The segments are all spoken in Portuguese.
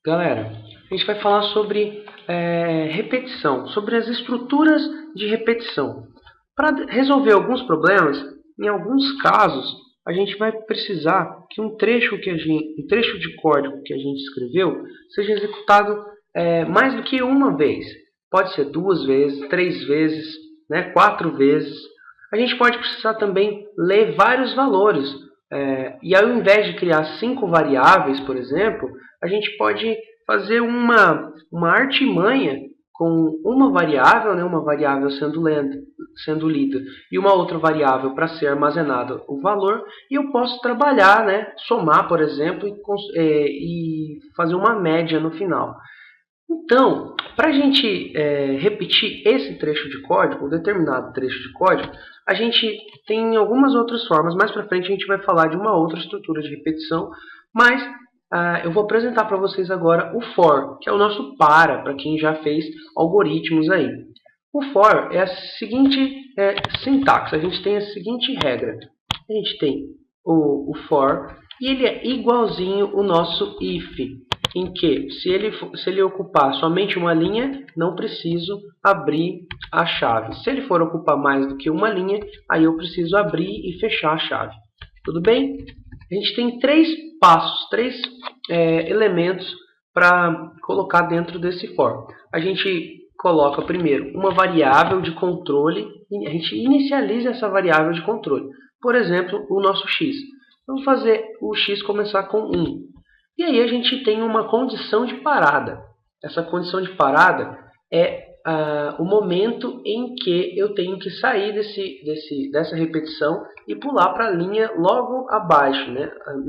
Galera, a gente vai falar sobre repetição, sobre as estruturas de repetição. Para resolver alguns problemas, em alguns casos, a gente vai precisar que um trecho de código que a gente escreveu seja executado mais do que uma vez. Pode ser 2 vezes, 3 vezes, 4 vezes. A gente pode precisar também ler vários valores. E ao invés de criar 5 variáveis, por exemplo, a gente pode fazer uma artimanha com uma variável sendo lida e uma outra variável para ser armazenada o valor, e eu posso trabalhar, somar, por exemplo, e fazer uma média no final. Então, para a gente repetir esse trecho de código, um determinado trecho de código, a gente tem algumas outras formas. Mais para frente a gente vai falar de uma outra estrutura de repetição, mas eu vou apresentar para vocês agora o for, que é o nosso para quem já fez algoritmos aí. O for é a seguinte sintaxe, a gente tem a seguinte regra. A gente tem o for e ele é igualzinho o nosso if, em que se ele ocupar somente uma linha, não preciso abrir a chave. Se ele for ocupar mais do que uma linha, aí eu preciso abrir e fechar a chave. Tudo bem? A gente tem 3 passos, 3 elementos para colocar dentro desse for. A gente coloca primeiro uma variável de controle, a gente inicializa essa variável de controle. Por exemplo, o nosso x. Vamos fazer o x começar com 1. E aí a gente tem uma condição de parada. Essa condição de parada é o momento em que eu tenho que sair dessa repetição e pular para a linha logo abaixo,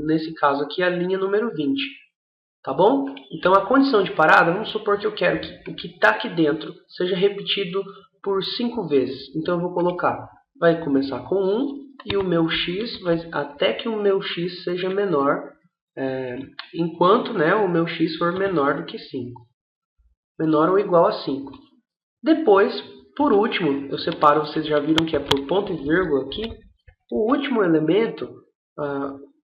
nesse caso aqui a linha número 20. Tá bom? Então a condição de parada, vamos supor que eu quero que o que está aqui dentro seja repetido por 5 vezes. Então eu vou colocar, vai começar com 1 e o meu x, até que o meu x seja menor, enquanto o meu x for menor do que 5. Menor ou igual a 5. Depois, por último, eu separo, vocês já viram que é por ponto e vírgula aqui. O último elemento,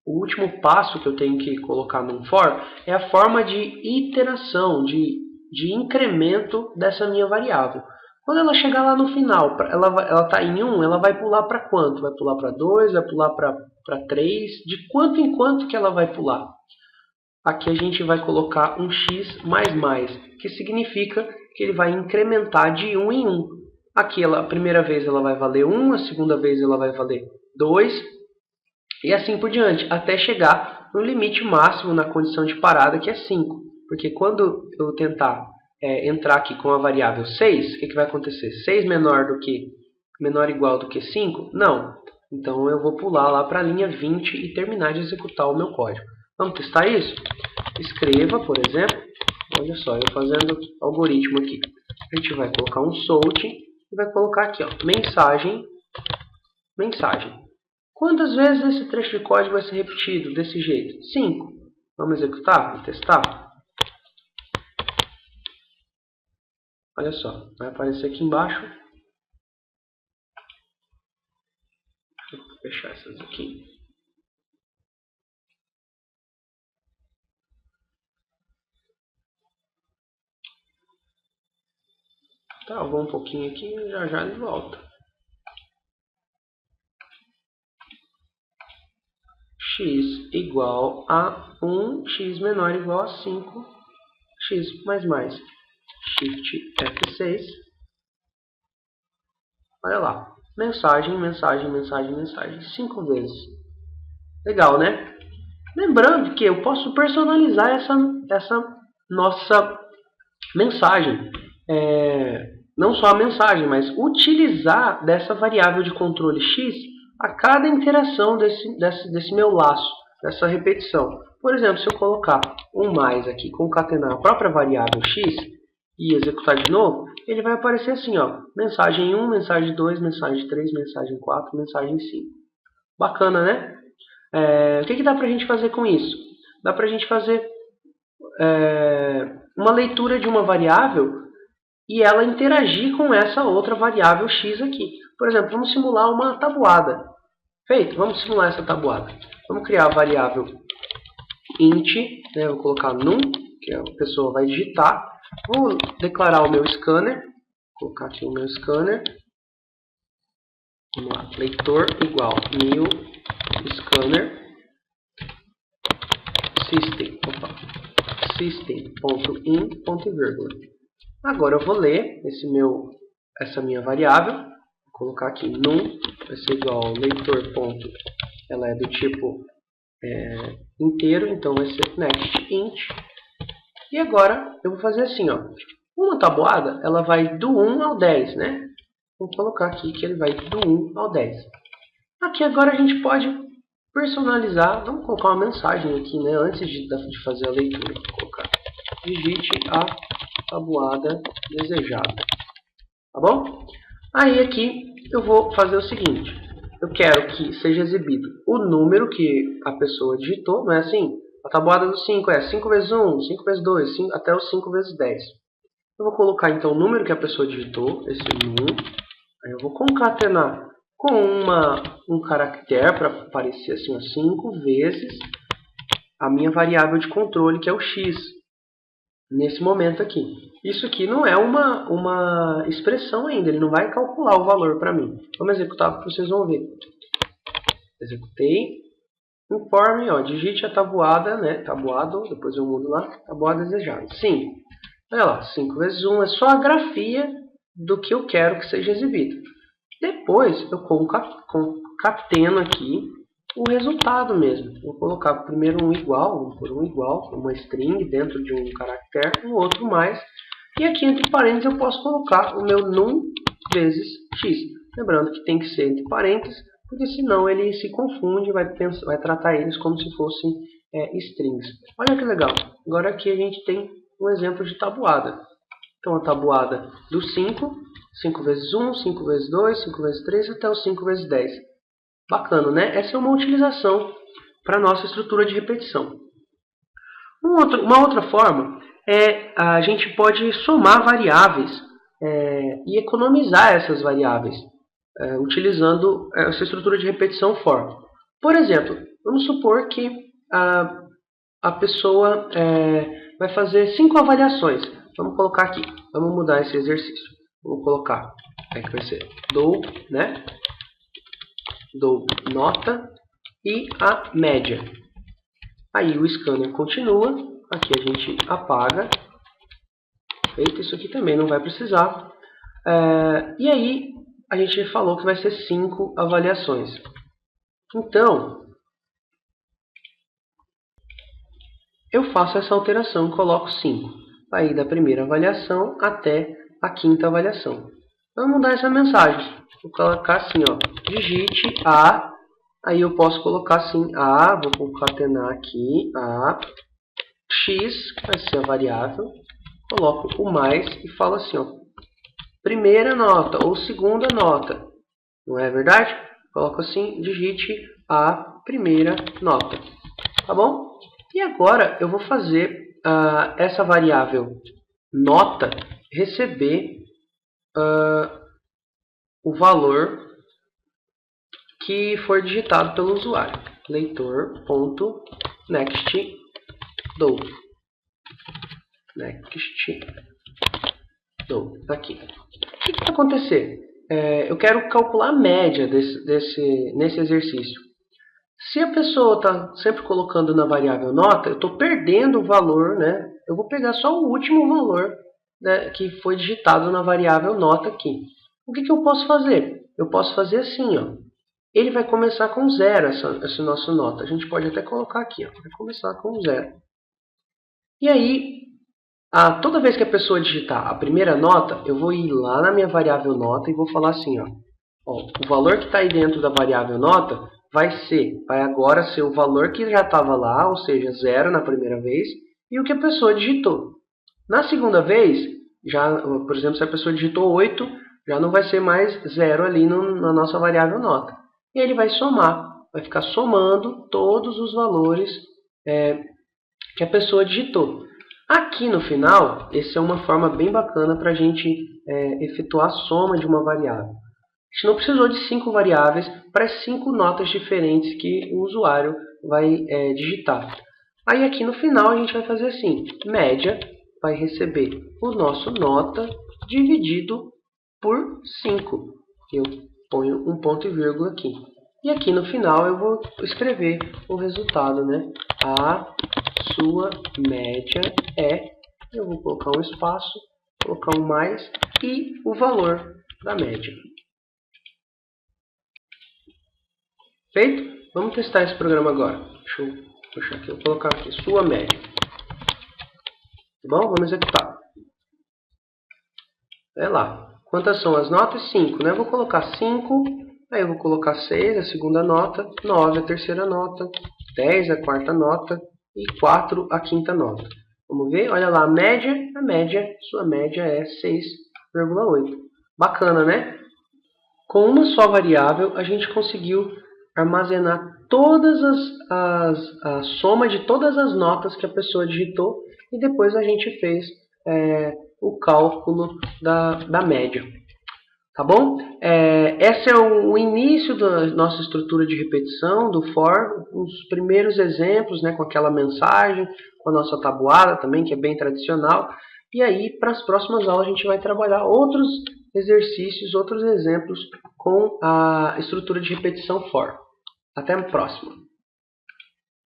o último passo que eu tenho que colocar num for é a forma de iteração, de incremento dessa minha variável. Quando ela chegar lá no final, ela está em 1, ela vai pular para quanto? Vai pular para 2, vai pular para 3, de quanto em quanto que ela vai pular? Aqui a gente vai colocar um x++, que significa que ele vai incrementar de 1 em 1. Aqui a primeira vez ela vai valer 1, a segunda vez ela vai valer 2, e assim por diante, até chegar no limite máximo na condição de parada, que é 5. Porque quando eu tentar entrar aqui com a variável 6, o que vai acontecer? 6 menor ou igual do que 5? Não. Então eu vou pular lá para a linha 20 e terminar de executar o meu código. Vamos testar isso? Escreva, por exemplo, olha só, eu fazendo algoritmo aqui. A gente vai colocar um sort e vai colocar aqui, mensagem. Quantas vezes esse trecho de código vai ser repetido desse jeito? 5. Vamos executar e testar? Olha só, vai aparecer aqui embaixo. Vou fechar essas aqui. Tá, vou um pouquinho aqui e já ele volta. X igual a 1, x menor ou igual a 5, x++. Shift F6. Olha lá. Mensagem. 5 vezes. Legal, né? Lembrando que eu posso personalizar essa nossa mensagem. Não só a mensagem, mas utilizar dessa variável de controle x a cada interação desse meu laço, dessa repetição. Por exemplo, se eu colocar um mais aqui, concatenar a própria variável x e executar de novo, ele vai aparecer assim, mensagem 1, mensagem 2, mensagem 3, mensagem 4, mensagem 5. Bacana, né? O que dá para a gente fazer com isso? Dá para a gente fazer uma leitura de uma variável e ela interagir com essa outra variável x aqui. Por exemplo, vamos simular uma tabuada. Feito, vamos simular essa tabuada. Vamos criar a variável int, vou colocar num, que a pessoa vai digitar. Vou declarar o meu scanner. Vou colocar aqui o meu scanner. Vamos lá, leitor igual new scanner system.in.vírgula. Agora eu vou ler essa minha variável. Vou colocar aqui num vai ser igual ao leitor. Ela é do tipo inteiro, então vai ser next int. E agora eu vou fazer assim, ó. Uma tabuada, ela vai do 1 ao 10, né? Vou colocar aqui que ele vai do 1 ao 10. Aqui agora a gente pode personalizar. Vamos colocar uma mensagem aqui, né? Antes de fazer a leitura. Vou colocar digite a tabuada desejada. Tá bom? Aí aqui eu vou fazer o seguinte. Eu quero que seja exibido o número que a pessoa digitou. Não é assim? A tabuada do 5 é 5 vezes 1, 5 vezes 2, 5, até os 5 vezes 10. Eu vou colocar então o número que a pessoa digitou, esse 1. Aí eu vou concatenar com um caractere para aparecer assim, 5 vezes a minha variável de controle, que é o x, nesse momento aqui. Isso aqui não é uma expressão ainda, ele não vai calcular o valor para mim. Vamos executar para vocês vão ver. Executei. Informe, ó, digite a tabuada, né? Tabuado, depois eu mudo lá, tabuada desejada. Sim. Olha lá, 5 vezes 1 é só a grafia do que eu quero que seja exibido. Depois eu concateno aqui o resultado mesmo. Vou colocar primeiro um igual, vamos pôr um igual, uma string dentro de um caractere, um outro mais. E aqui entre parênteses eu posso colocar o meu num vezes x. Lembrando que tem que ser entre parênteses, porque senão ele se confunde, vai tratar eles como se fossem strings. Olha que legal. Agora aqui a gente tem um exemplo de tabuada. Então a tabuada do 5, 5 vezes 1, 5 vezes 2, 5 vezes 3, até os 5 vezes 10. Bacana, né? Essa é uma utilização para a nossa estrutura de repetição. Uma outra forma é a gente pode somar variáveis e economizar essas variáveis utilizando essa estrutura de repetição for. Por exemplo, vamos supor que a pessoa vai fazer 5 avaliações. Vamos colocar aqui, vamos mudar esse exercício. Vou colocar, que vai ser dou, né? Dou nota e a média. Aí o scanner continua, aqui a gente apaga. Feito, isso aqui também não vai precisar. E aí a gente falou que vai ser 5 avaliações. Então, eu faço essa alteração e coloco 5. Vai ir da primeira avaliação até a quinta avaliação. Vamos mudar essa mensagem. Vou colocar assim, ó, digite a, aí eu posso colocar assim, vou concatenar aqui, x, que vai ser a variável, coloco o mais e falo assim, ó, primeira nota ou segunda nota, não é verdade? Coloco assim, digite a primeira nota, tá bom? E agora eu vou fazer essa variável nota receber o valor que for digitado pelo usuário. Leitor.nextDow. Tá aqui. O que vai acontecer? Eu quero calcular a média nesse exercício. Se a pessoa está sempre colocando na variável nota, eu estou perdendo o valor, né? Eu vou pegar só o último valor, né, que foi digitado na variável nota aqui. O que eu posso fazer? Eu posso fazer assim, ó. Ele vai começar com 0, essa nossa nota. A gente pode até colocar aqui, ó. Vai começar com 0. E aí, toda vez que a pessoa digitar a primeira nota, eu vou ir lá na minha variável nota e vou falar assim, ó. O valor que está aí dentro da variável nota vai agora ser o valor que já estava lá, ou seja, 0 na primeira vez, e o que a pessoa digitou. Na segunda vez, por exemplo, se a pessoa digitou 8, já não vai ser mais 0 ali na nossa variável nota. E ele vai somar, vai ficar somando todos os valores que a pessoa digitou. Aqui no final, essa é uma forma bem bacana para a gente efetuar a soma de uma variável. A gente não precisou de 5 variáveis para as 5 notas diferentes que o usuário vai digitar. Aí aqui no final a gente vai fazer assim, média vai receber o nosso nota dividido por 5. Eu ponho um ponto e vírgula aqui. E aqui no final eu vou escrever o resultado, né? A sua média é, eu vou colocar um espaço, colocar um mais e o valor da média. Feito? Vamos testar esse programa agora. Deixa eu puxar aqui, vou colocar aqui, sua média. Tá bom? Vamos executar. Vai lá. Quantas são as notas? 5, né? Eu vou colocar 5, aí eu vou colocar 6, a segunda nota, 9, a terceira nota, 10, a quarta nota e 4, a quinta nota. Vamos ver? Olha lá, sua média é 6,8. Bacana, né? Com uma só variável, a gente conseguiu armazenar a soma de todas as notas que a pessoa digitou e depois a gente fez o cálculo da média. Tá bom? Esse é o início da nossa estrutura de repetição do for, os primeiros exemplos, né, com aquela mensagem, com a nossa tabuada também, que é bem tradicional. E aí, para as próximas aulas, a gente vai trabalhar outros exercícios, outros exemplos com a estrutura de repetição for. Até a próxima!